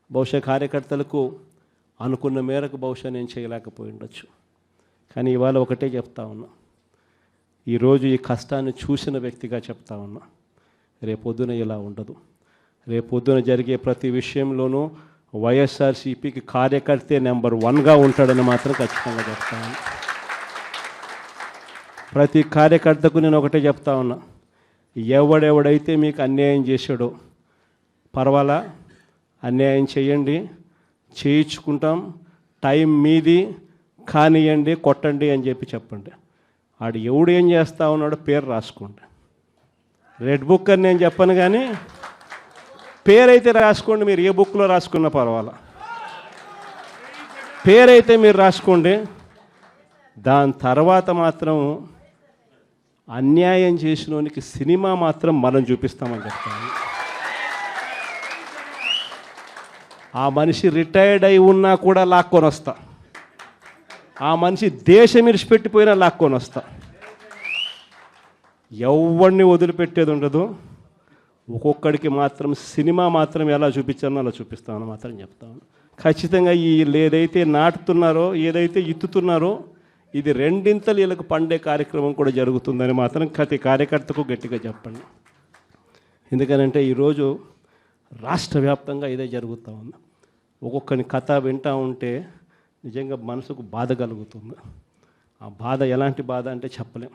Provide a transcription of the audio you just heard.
బహుశా కార్యకర్తలకు అనుకున్న మేరకు బహుశా నేను చేయలేకపోయి ఉండొచ్చు. కానీ ఇవాళ ఒకటే చెప్తా ఉన్నా, ఈరోజు ఈ కష్టాన్ని చూసిన వ్యక్తిగా చెప్తా ఉన్నా, రేపొద్దున ఇలా ఉండదు. రేపొద్దున జరిగే ప్రతి విషయంలోనూ వైఎస్ఆర్సీపీకి కార్యకర్తే నెంబర్ 1గా ఉంటాడని మాత్రం ఖచ్చితంగా చెప్తాను. ప్రతి కార్యకర్తకు నేను ఒకటే చెప్తా ఉన్నా, ఎవడెవడైతే మీకు అన్యాయం చేశాడో పర్వాలా, అన్యాయం చేయండి, చేయించుకుంటాం, టైం మీది, కానియండి, కొట్టండి అని చెప్పండి. ఆడు ఎవడు ఏం చేస్తా ఉన్నాడో పేరు రాసుకోండి. రెడ్ బుక్ అని నేను చెప్పను, కానీ పేరైతే రాసుకోండి. మీరు ఏ బుక్లో రాసుకున్నా పర్వాలా, పేరైతే మీరు రాసుకోండి. దాని తర్వాత మాత్రం అన్యాయం చేసినోనికి సినిమా మాత్రం మనం చూపిస్తామని చెప్తాను. ఆ మనిషి రిటైర్డ్ అయి ఉన్నా కూడా లాక్కొని వస్తా, ఆ మనిషి దేశం విడిచిపెట్టిపోయినా లాక్కొని వస్తా. ఎవరిని వదిలిపెట్టేది ఉండదు. ఒక్కొక్కడికి మాత్రం సినిమా మాత్రం ఎలా చూపించానో అలా చూపిస్తామని మాత్రం చెప్తాను. ఖచ్చితంగా ఏదైతే నాటుతున్నారో, ఏదైతే ఇత్తుతున్నారో, ఇది రెండింతలు వీళ్ళకు పండే కార్యక్రమం కూడా జరుగుతుందని మాత్రం ప్రతి కార్యకర్తకు గట్టిగా చెప్పండి. ఎందుకనంటే ఈరోజు రాష్ట్ర వ్యాప్తంగా ఇదే జరుగుతూ ఉంది. ఒక్కొక్కని కథ వింటూ ఉంటే నిజంగా మనసుకు బాధ కలుగుతుంది. ఆ బాధ ఎలాంటి బాధ అంటే చెప్పలేం.